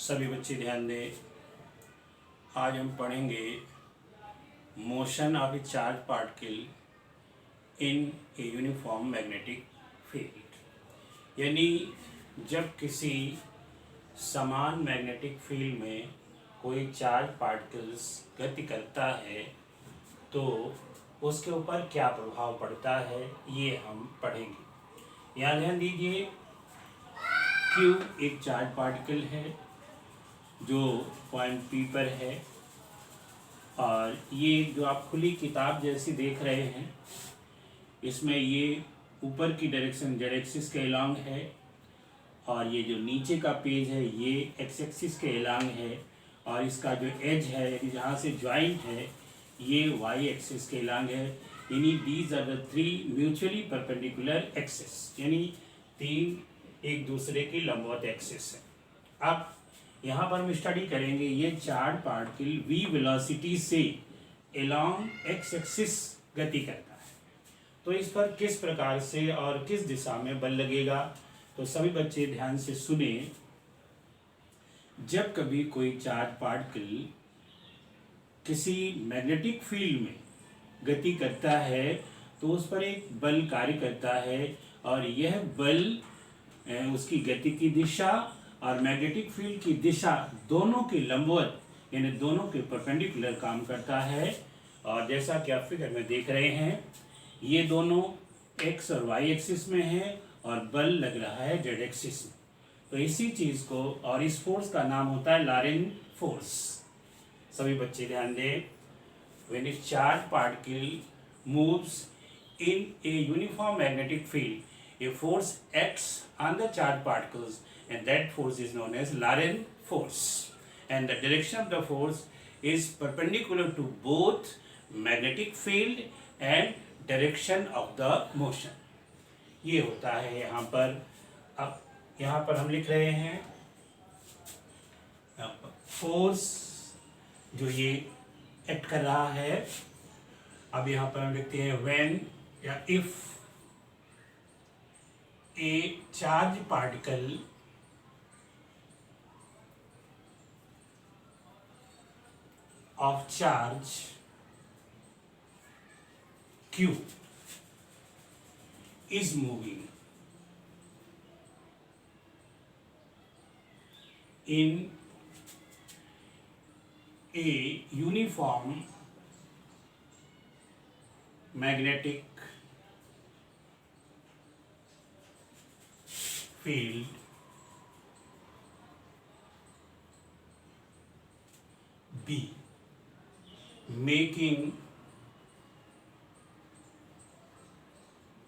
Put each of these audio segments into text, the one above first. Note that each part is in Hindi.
सभी बच्चे ध्यान दें। आज हम पढ़ेंगे motion of A charge particle in a uniform magnetic field. यानी जब किसी समान मैग्नेटिक फील्ड में कोई चार्ज पार्टिकल्स गति करता है तो उसके ऊपर क्या प्रभाव पड़ता है, ये हम पढ़ेंगे। यहाँ ध्यान दीजिए, Q एक चार्ज पार्टिकल है जो पॉइंट P पर है, और ये जो आप खुली किताब जैसी देख रहे हैं, इसमें ये ऊपर की डायरेक्शन जेड एक्सिस के अलोंग है, और ये जो नीचे का पेज है ये एक्स एक्सिस के अलोंग है, और इसका जो एज है जहाँ से ज्वाइंट है ये वाई एक्सिस के अलोंग है। यानी these are the three mutually perpendicular axis, यानी तीन एक दूसरे की लंबवत एक्सिस है। अब यहाँ पर हम स्टडी करेंगे ये चार्ज पार्टिकल v वेलोसिटी से अलोंग एक्स एक्सिस गति करता है, तो इस पर किस प्रकार से और किस दिशा में बल लगेगा। तो सभी बच्चे ध्यान से सुने। जब कभी कोई चार्ज पार्टिकल किसी मैग्नेटिक फील्ड में गति करता है तो उस पर एक बल कार्य करता है, और यह बल उसकी गति की दिशा और मैग्नेटिक फील्ड की दिशा दोनों के लंबवत यानी दोनों के परपेंडिकुलर काम करता है। और जैसा कि आप फिगर में देख रहे हैं, ये दोनों एक्स और वाई एक्सिस में है और बल लग रहा है जेड एक्सिस में। तो इसी चीज़ को, और इस फोर्स का नाम होता है लॉरेंट फोर्स। सभी बच्चे ध्यान दें। When A charge particle moves in a uniform magnetic field, a force acts on the charged particles, and that force is known as Lorentz force, and the direction of the force is perpendicular to both magnetic field and direction of the motion. ये होता है यहाँ पर। अब यहाँ पर हम लिख रहे हैं फोर्स जो ये एक्ट कर रहा है। अब यहाँ पर हम लिखते हैं व्हेन या if a charge particle of charge Q is moving in a uniform magnetic field B, making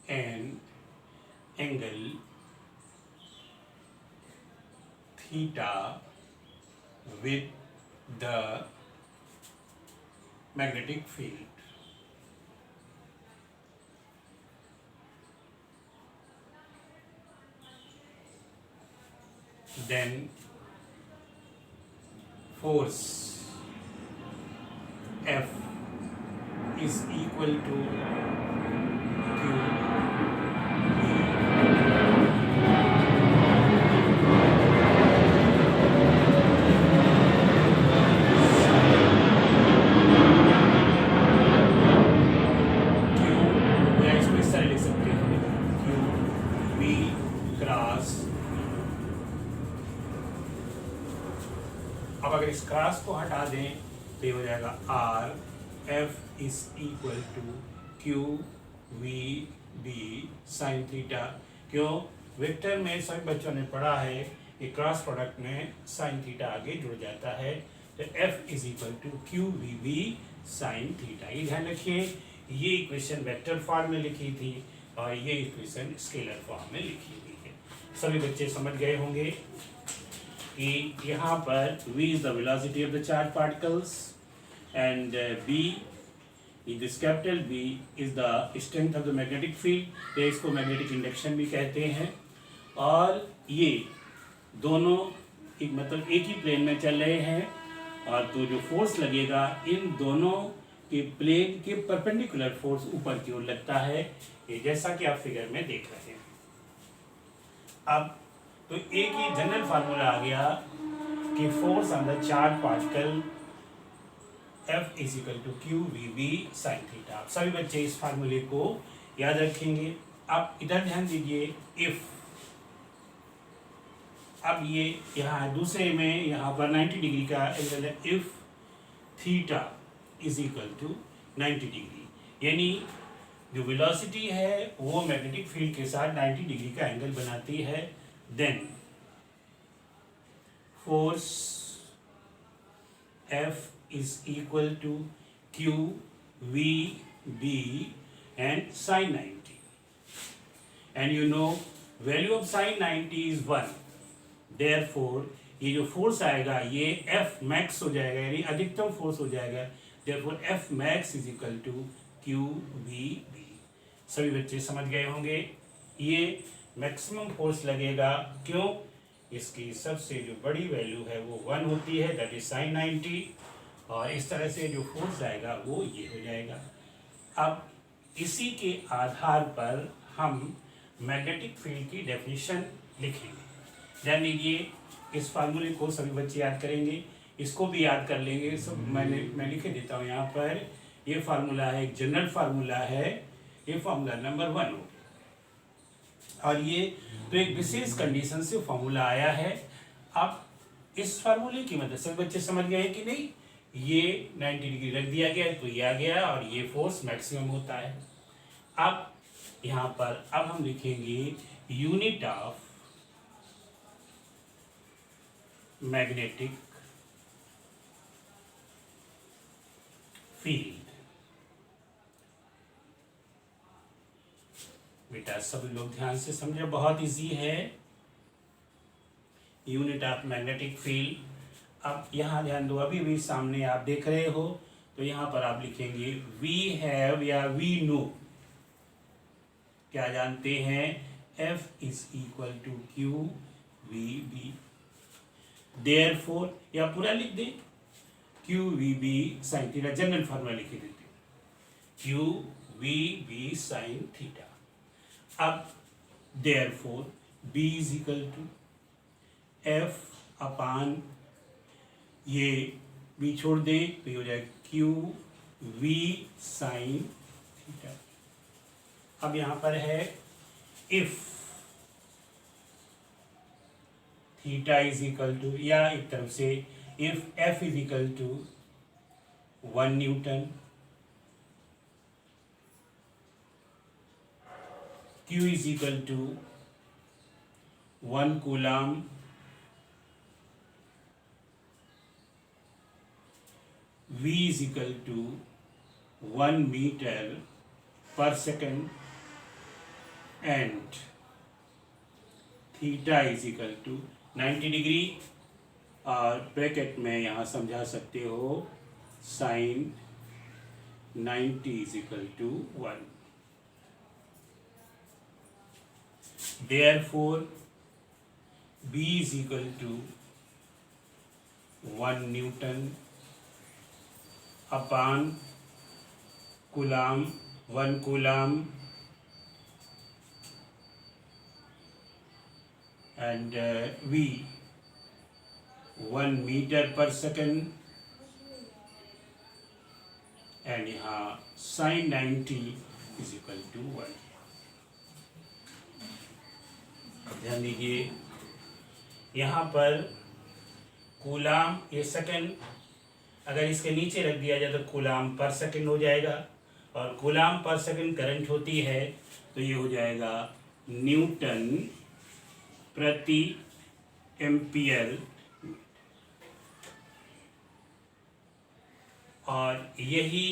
an angle theta with the magnetic field. Then force F is equal to Q या इसको इस तरह लिख सकते हैं Q V क्रॉस। अब अगर इस क्रॉस को हटा दें तो ये हो जाएगा R F is equal to Q V B sine theta. क्यों? वेक्टर में सभी बच्चों ने पढ़ा है कि क्रॉस प्रोडक्ट में साइन थीटा आगे जुड़ जाता है, तो F is equal to Q V B sine theta. ये ध्यान रखिए, ये इक्वेशन वेक्टर फॉर्म में लिखी थी और ये इक्वेशन स्केलर फॉर्म में लिखी हुई है। सभी बच्चे समझ गए होंगे कि यहाँ पर v is the velocity of the charged particles and b in this capital B is the strength of the magnetic field, या इसको मैग्नेटिक इंडक्शन भी कहते हैं। और ये दोनों एक मतलब एक ही प्लेन में चल रहे हैं, और तो जो फोर्स लगेगा इन दोनों के प्लेन के परपेंडिकुलर फोर्स ऊपर की ओर लगता है, ये जैसा कि आप फिगर में देख रहे हैं। अब तो एक ही जनरल फार्मूला आ गया कि force on the charge particle F is equal to Q V B sine theta. सभी बच्चे इस फार्मूले को याद रखेंगे। अब इधर ध्यान दीजिए, इफ अब ये यहाँ दूसरे में यहाँ पर 90 डिग्री का एंगल है। If theta is equal to 90 degree, यानी जो वेलोसिटी है वो मैग्नेटिक फील्ड के साथ 90 डिग्री का एंगल बनाती है। Then force F is equal to Q V B and sin 90, and you know value of sin 90 is 1, therefore ये जो फोर्स आएगा ये F max हो जाएगा, यानी अधिकतम फोर्स हो जाएगा। therefore F max is equal to Q V B। सभी बच्चे समझ गए होंगे, ये मैक्सिमम फोर्स लगेगा। क्यों? इसकी सबसे जो बड़ी वैल्यू है वो 1 होती है, दैट इज sin 90, और इस तरह से जो फोर्स आएगा वो ये हो जाएगा। अब इसी के आधार पर हम मैग्नेटिक फील्ड की डेफिनेशन लिखेंगे। ध्यान दीजिए, इस फार्मूले को सभी बच्चे याद करेंगे, इसको भी याद कर लेंगे। सब मैं लिखे देता हूँ यहाँ पर। ये फार्मूला है, एक जनरल फार्मूला है, ये फार्मूला नंबर 1 हो गया, और ये तो एक विशेष कंडीशन से फार्मूला आया है। अब इस फार्मूले की मदद से बच्चे समझ गए कि नहीं, ये 90 डिग्री रख दिया गया तो ये आ गया, और ये फोर्स मैक्सिमम होता है। अब यहाँ पर अब हम लिखेंगे यूनिट ऑफ मैग्नेटिक फील्ड। बेटा सभी लोग ध्यान से समझे, बहुत इजी है। Unit of magnetic field. अब यहाँ ध्यान दो, अभी भी सामने आप देख रहे हो, तो यहाँ पर आप लिखेंगे वी हैव या वी नो, क्या जानते हैं, F is equal to Q V B. Therefore, या पूरा लिख दे, Q V B sine theta, general formula लिख देते, Q V B sine theta. अब therefore B is equal to F upon, ये B छोड़ दे तो ये हो जाए क्यू वी साइन थीटा। अब यहाँ पर है if theta is equal to, या एक तरफ से if F is equal to 1 newton, Q is equal to 1 coulomb, V is equal to 1 meter per second, and theta is equal to 90 degree, और ब्रैकेट में यहाँ समझा सकते हो sin 90 is equal to 1। Therefore B is equal to 1 Newton upon coulomb, 1 coulomb, and V 1 meter per second, and यहाँ sin 90 is equal to 1। ध्यान दीजिए, यहाँ पर कूलम, ये सेकंड, अगर इसके नीचे रख दिया जाए तो कूलम पर सेकंड हो जाएगा, और कूलम पर सेकंड करंट होती है तो ये हो जाएगा न्यूटन प्रति एम्पियर, और यही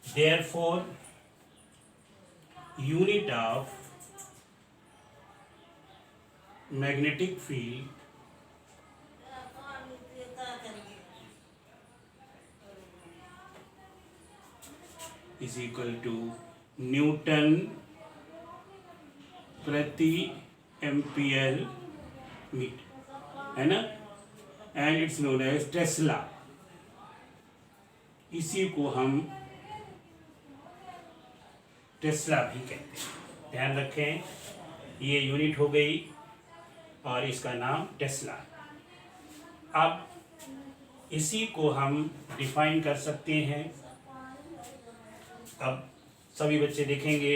therefore unit of magnetic field is equal to newton प्रति एम्पियर मीटर, है ना, and it's known as tesla. इसी को हम टेस्ला भी कहते हैं। ध्यान रखें, ये यूनिट हो गई और इसका नाम टेस्ला है। अब इसी को हम डिफाइन कर सकते हैं। अब सभी बच्चे देखेंगे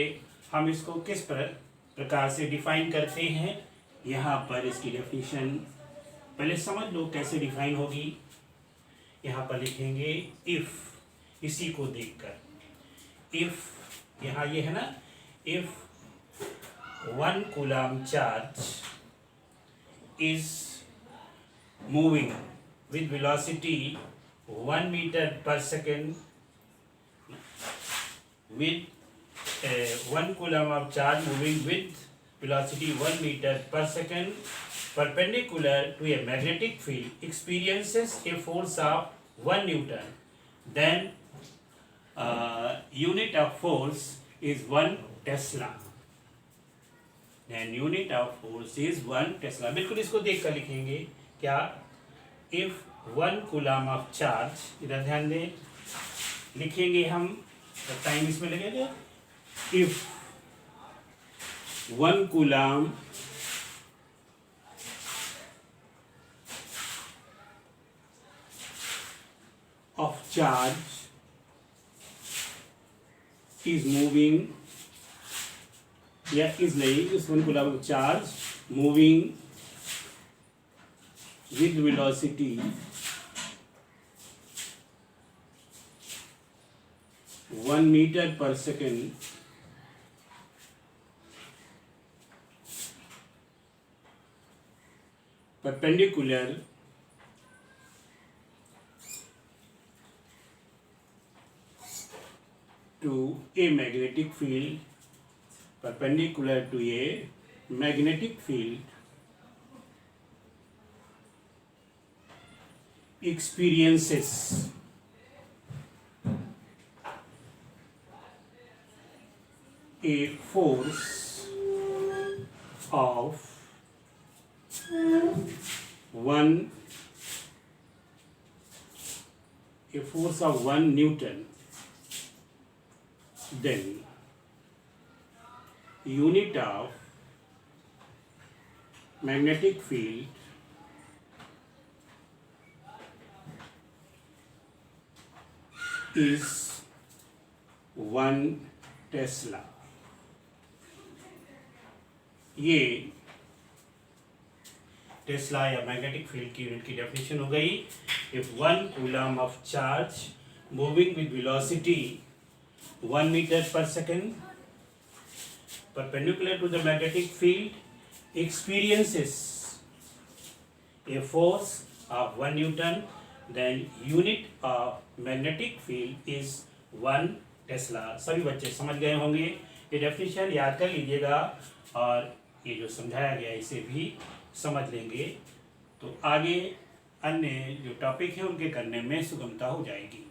हम इसको किस प्रकार से डिफाइन करते हैं। यहाँ पर इसकी डेफिनेशन पहले समझ लो कैसे डिफाइन होगी। यहाँ पर लिखेंगे इफ, इसी को देखकर इफ, यहाँ ये है ना, if 1 coulomb charge is moving with velocity 1 meter per second, with 1 coulomb of charge moving with velocity 1 meter per second perpendicular to a magnetic field experiences a force of 1 Newton, then unit of force is 1 Tesla. And unit of force is 1 Tesla. बिल्कुल इसको देख कर लिखेंगे क्या, if 1 कूलम ऑफ चार्ज, इधर ध्यान दें, लिखेंगे हम तो टाइम इसमें लगेगा। if 1 coulomb of charge is moving, या इज नहीं, इस 1 coulomb of charge moving with velocity 1 metre पर second perpendicular to a magnetic field, perpendicular to a magnetic field experiences a force of 1 Newton, then unit of magnetic field is 1 Tesla. ये टेस्ला या मैग्नेटिक फील्ड की यूनिट की डेफिनेशन हो गई। If 1 coulomb of charge moving with velocity 1 meter per second perpendicular to the magnetic field experiences a force of 1 Newton, then unit of magnetic field is 1 Tesla. सभी बच्चे समझ गए होंगे, ये डेफिनेशन याद कर लीजिएगा और ये जो समझाया गया इसे भी समझ लेंगे तो आगे अन्य जो टॉपिक है उनके करने में सुगमता हो जाएगी।